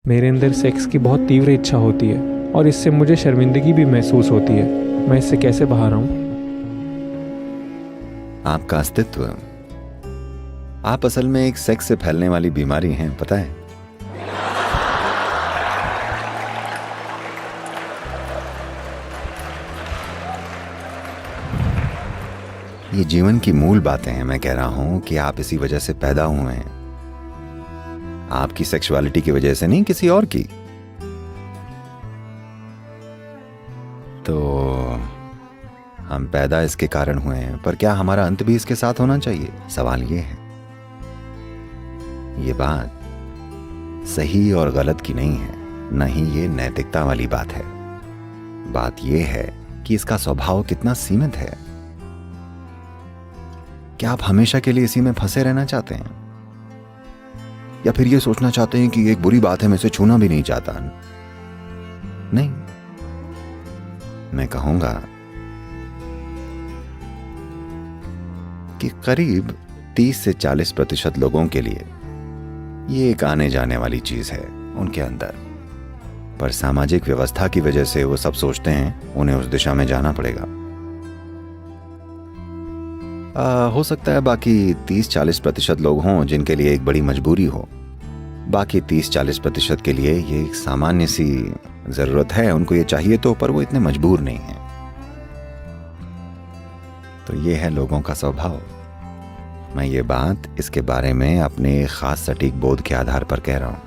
मेरे अंदर सेक्स की बहुत तीव्र इच्छा होती है और इससे मुझे शर्मिंदगी भी महसूस होती है। मैं इससे कैसे बाहर आऊं? आपका अस्तित्व, आप असल में एक सेक्स से फैलने वाली बीमारी हैं, पता है? ये जीवन की मूल बातें हैं। मैं कह रहा हूं कि आप इसी वजह से पैदा हुए हैं, आपकी सेक्सुअलिटी की वजह से नहीं, किसी और की। तो हम पैदा इसके कारण हुए हैं, पर क्या हमारा अंत भी इसके साथ होना चाहिए? सवाल ये है। ये बात सही और गलत की नहीं है, न ही ये नैतिकता वाली बात है। बात ये है कि इसका स्वभाव कितना सीमित है। क्या आप हमेशा के लिए इसी में फंसे रहना चाहते हैं, या फिर ये सोचना चाहते हैं कि एक बुरी बात है, मैं इसे छूना भी नहीं चाहता? नहीं, मैं कहूंगा कि करीब 30 से 40% लोगों के लिए ये एक आने जाने वाली चीज है उनके अंदर, पर सामाजिक व्यवस्था की वजह से वो सब सोचते हैं उन्हें उस दिशा में जाना पड़ेगा। हो सकता है बाकी 30-40% लोग हों जिनके लिए एक बड़ी मजबूरी हो। बाकी 30-40% के लिए ये एक सामान्य सी जरूरत है, उनको ये चाहिए तो, पर वो इतने मजबूर नहीं है। तो ये है लोगों का स्वभाव। मैं ये बात इसके बारे में अपने खास सटीक बोध के आधार पर कह रहा हूं।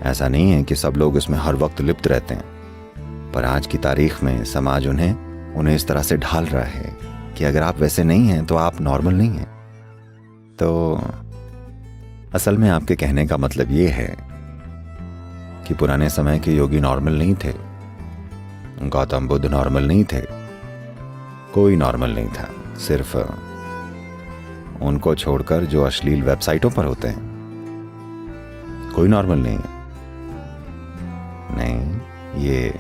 ऐसा नहीं है कि सब लोग इसमें हर वक्त लिप्त रहते हैं, पर आज की तारीख में समाज उन्हें इस तरह से ढाल रहा है कि अगर आप वैसे नहीं हैं तो आप नॉर्मल नहीं हैं। तो असल में आपके कहने का मतलब ये है कि पुराने समय के योगी नॉर्मल नहीं थे, गौतम बुद्ध नॉर्मल नहीं थे, कोई नॉर्मल नहीं था, सिर्फ उनको छोड़कर जो अश्लील वेबसाइटों पर होते हैं, कोई नॉर्मल नहीं है। नहीं, ये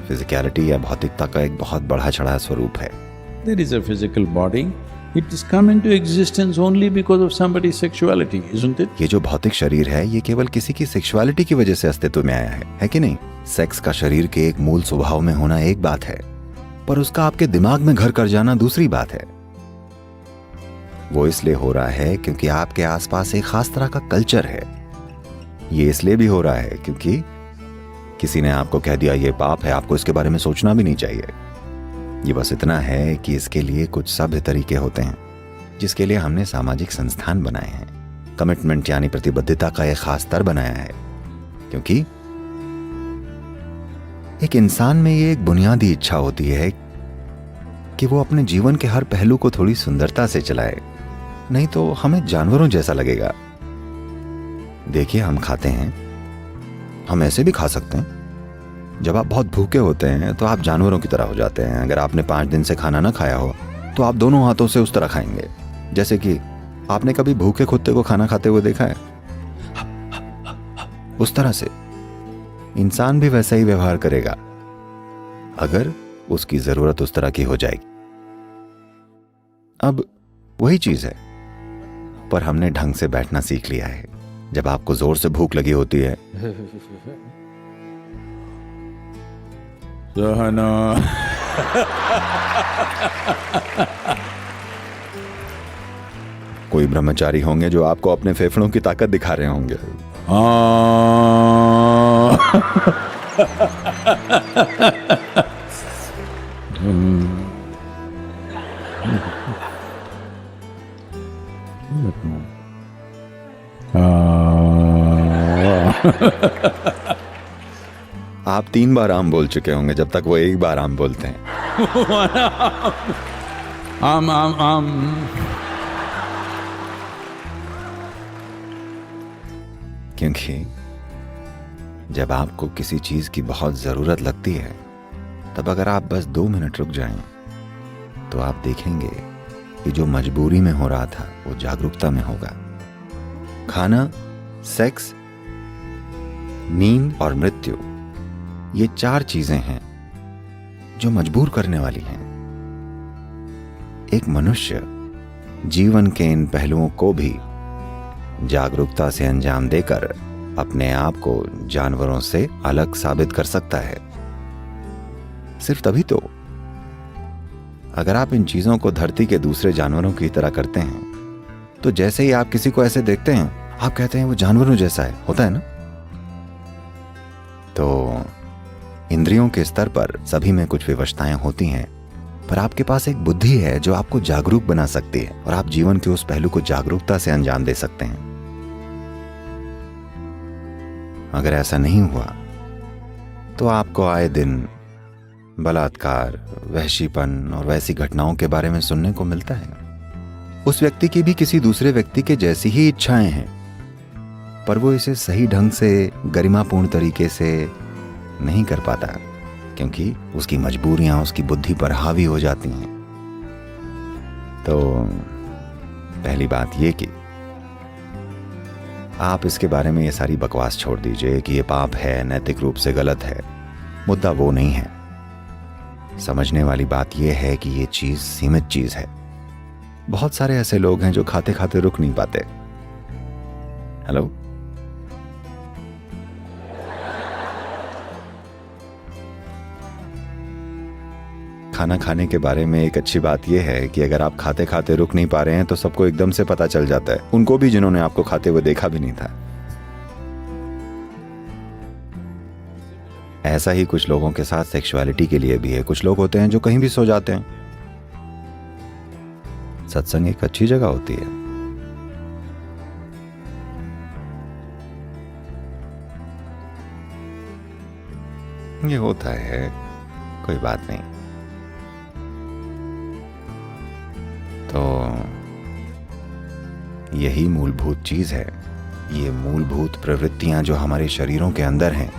फिजिकलिटी या भौतिकता का एक बहुत बढ़ा चढ़ा स्वरूप है। There is a physical body. It has come into existence only because of somebody's sexuality, isn't it? ये जो भौतिक शरीर है, ये केवल किसी की सेक्सुअलिटी की वजह से अस्तित्व में आया है कि नहीं? सेक्स का शरीर के एक मूल स्वभाव में होना एक बात है, पर उसका आपके दिमाग में घर कर जाना दूसरी बात है। वो इसलिए हो रहा है क्योंकि आपके आसपास एक खास तरह का कल्चर है। ये इसलिए भी हो रहा है क्योंकि किसी ने आपको कह दिया ये पाप है, आपको इसके बारे में सोचना भी नहीं चाहिए। ये बस इतना है कि इसके लिए कुछ सभ्य तरीके होते हैं, जिसके लिए हमने सामाजिक संस्थान बनाए हैं, कमिटमेंट यानी प्रतिबद्धता का एक खास स्तर बनाया है। क्योंकि एक इंसान में ये एक बुनियादी इच्छा होती है कि वो अपने जीवन के हर पहलू को थोड़ी सुंदरता से चलाए, नहीं तो हमें जानवरों जैसा लगेगा। देखिए, हम खाते हैं, हम ऐसे भी खा सकते हैं। जब आप बहुत भूखे होते हैं तो आप जानवरों की तरह हो जाते हैं। अगर आपने 5 दिन से खाना ना खाया हो तो आप दोनों हाथों से उस तरह खाएंगे, जैसे कि आपने कभी भूखे कुत्ते को खाना खाते हुए देखा है? उस तरह से इंसान भी वैसा ही व्यवहार करेगा अगर उसकी जरूरत उस तरह की हो जाएगी। अब वही चीज है, पर हमने ढंग से बैठना सीख लिया है। जब आपको जोर से भूख लगी होती है कोई ब्रह्मचारी होंगे जो आपको अपने फेफड़ों की ताकत दिखा रहे होंगे। आप 3 बार आम बोल चुके होंगे जब तक वो एक बार आम बोलते हैं। आम। क्योंकि जब आपको किसी चीज की बहुत जरूरत लगती है, तब अगर आप बस 2 मिनट रुक जाएं, तो आप देखेंगे कि जो मजबूरी में हो रहा था वो जागरूकता में होगा। खाना, सेक्स, नींद और मृत्यु, ये 4 चीजें हैं जो मजबूर करने वाली हैं। एक मनुष्य जीवन के इन पहलुओं को भी जागरूकता से अंजाम देकर अपने आप को जानवरों से अलग साबित कर सकता है। सिर्फ तभी तो। अगर आप इन चीजों को धरती के दूसरे जानवरों की तरह करते हैं, तो जैसे ही आप किसी को ऐसे देखते हैं, आप कहते हैं वो जानवरों जैसा है, होता है ना? तो इंद्रियों के स्तर पर सभी में कुछ विवशताएं होती हैं, पर आपके पास एक बुद्धि है जो आपको जागरूक बना सकती है और आप जीवन के उस पहलू को जागरूकता से अंजाम दे सकते हैं। अगर ऐसा नहीं हुआ तो आपको आए दिन बलात्कार, वहशीपन और वैसी घटनाओं के बारे में सुनने को मिलता है। उस व्यक्ति की भी किसी दूसरे व्यक्ति के जैसी ही इच्छाएं हैं, पर वो इसे सही ढंग से, गरिमापूर्ण तरीके से नहीं कर पाता, क्योंकि उसकी मजबूरियां उसकी बुद्धि पर हावी हो जाती हैं। तो पहली बात ये कि आप इसके बारे में ये सारी बकवास छोड़ दीजिए कि ये पाप है, नैतिक रूप से गलत है। मुद्दा वो नहीं है। समझने वाली बात यह है कि ये चीज सीमित चीज है। बहुत सारे ऐसे लोग हैं जो खाते खाते रुक नहीं पाते। हेलो, खाना खाने के बारे में एक अच्छी बात यह है कि अगर आप खाते खाते रुक नहीं पा रहे हैं तो सबको एकदम से पता चल जाता है, उनको भी जिन्होंने आपको खाते हुए देखा भी नहीं था। ऐसा ही कुछ लोगों के साथ सेक्सुअलिटी के लिए भी है। कुछ लोग होते हैं जो कहीं भी सो जाते हैं। सत्संग एक अच्छी जगह होती है। ये होता है, कोई बात नहीं। तो यही मूलभूत चीज है, ये मूलभूत प्रवृत्तियां जो हमारे शरीरों के अंदर हैं,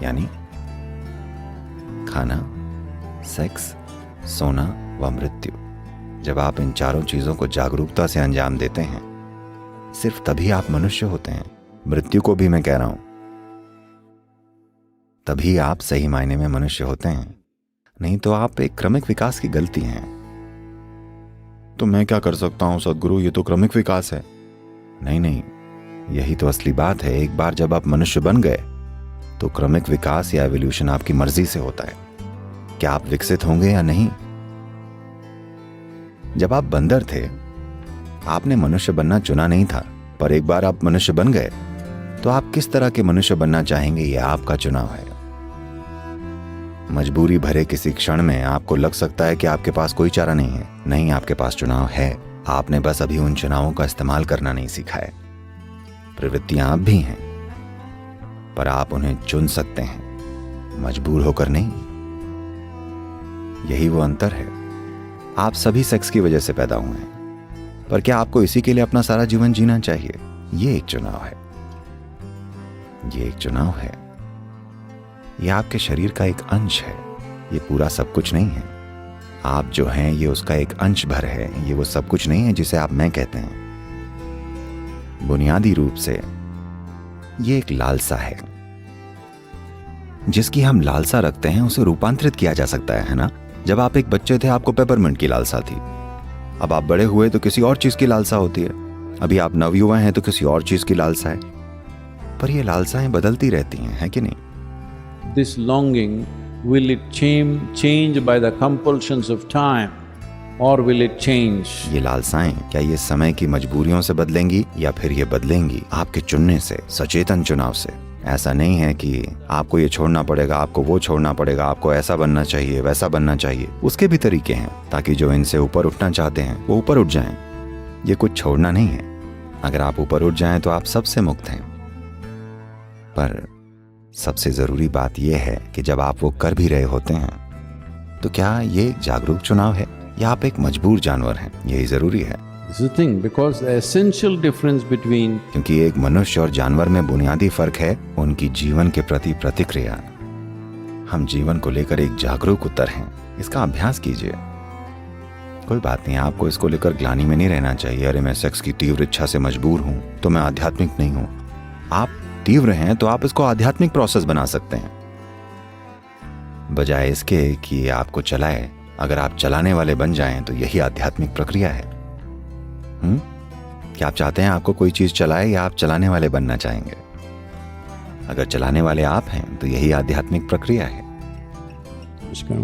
यानी खाना, सेक्स, सोना व मृत्यु। जब आप इन चारों चीजों को जागरूकता से अंजाम देते हैं, सिर्फ तभी आप मनुष्य होते हैं। मृत्यु को भी मैं कह रहा हूं, तभी आप सही मायने में मनुष्य होते हैं। नहीं तो आप एक क्रमिक विकास की गलती हैं। तो मैं क्या कर सकता हूं सद्गुरु, ये तो क्रमिक विकास है। नहीं, यही तो असली बात है। एक बार जब आप मनुष्य बन गए तो क्रमिक विकास या एवोल्यूशन आपकी मर्जी से होता है। क्या आप विकसित होंगे या नहीं? जब आप बंदर थे, आपने मनुष्य बनना चुना नहीं था, पर एक बार आप मनुष्य बन गए तो आप किस तरह के मनुष्य बनना चाहेंगे, यह आपका चुनाव है। मजबूरी भरे किसी क्षण में आपको लग सकता है कि आपके पास कोई चारा नहीं है। नहीं, आपके पास चुनाव है। आपने बस अभी उन चुनावों का इस्तेमाल करना नहीं सीखा है। प्रवृत्तियां आप भी हैं, पर आप उन्हें चुन सकते हैं, मजबूर होकर नहीं। यही वो अंतर है। आप सभी सेक्स की वजह से पैदा हुए हैं, पर क्या आपको इसी के लिए अपना सारा जीवन जीना चाहिए? ये एक चुनाव है। ये एक चुनाव है। ये आपके शरीर का एक अंश है। ये पूरा सब कुछ नहीं है। आप जो हैं ये उसका एक अंश भर है। ये वो सब कुछ नहीं है जिसे आप मैं कहते हैं। बुनियादी रूप से ये एक लालसा है। जिसकी हम लालसा रखते हैं उसे रूपांतरित किया जा सकता है ना? जब आप एक बच्चे थे आपको पेपरमिंट की लालसा थी। अब आप बड़े हुए तो किसी और चीज की लालसा होती है। अभी आप नवयुवा हैं तो किसी और चीज की लालसा है। पर ये लालसाएं बदलती रहती हैं, है कि नहीं? This longing, will it change by the compulsions of time or will it change? ये लालसाएं क्या ये समय की मजबूरियों से बदलेंगी या फिर ये बदलेंगी आपके चुनने से, सचेतन चुनाव से? ऐसा नहीं है कि आपको ये छोड़ना पड़ेगा, आपको वो छोड़ना पड़ेगा, आपको ऐसा बनना चाहिए, वैसा बनना चाहिए। उसके भी तरीके हैं ताकि जो इनसे ऊपर उठना चाहते हैं वो ऊपर उठ जाएं। ये कुछ छोड़ना नहीं है। अगर आप ऊपर उठ जाएं तो आप सबसे मुक्त हैं। पर सबसे जरूरी बात यह है कि जब आप वो कर भी रहे होते हैं तो क्या ये जागरूक चुनाव है या आप एक मजबूर जानवर हैं? यही जरूरी है। This is the thing, because the essential difference between क्योंकि एक मनुष्य और जानवर में बुनियादी फर्क है उनकी जीवन के प्रति प्रतिक्रिया। हम जीवन को लेकर एक जागरूक उत्तर हैं। इसका अभ्यास कीजिए। कोई बात नहीं, आपको इसको लेकर ग्लानि में नहीं रहना चाहिए। अरे मैं सेक्स की तीव्र इच्छा से मजबूर हूं तो मैं आध्यात्मिक नहीं हूं। आप तीव्र हैं तो आप इसको आध्यात्मिक प्रोसेस बना सकते हैं, बजाय इसके कि आपको चलाए। अगर आप चलाने वाले बन जाएं तो यही आध्यात्मिक प्रक्रिया है। कि आप चाहते हैं आपको कोई चीज चलाए या आप चलाने वाले बनना चाहेंगे? अगर चलाने वाले आप हैं तो यही आध्यात्मिक प्रक्रिया है। इसका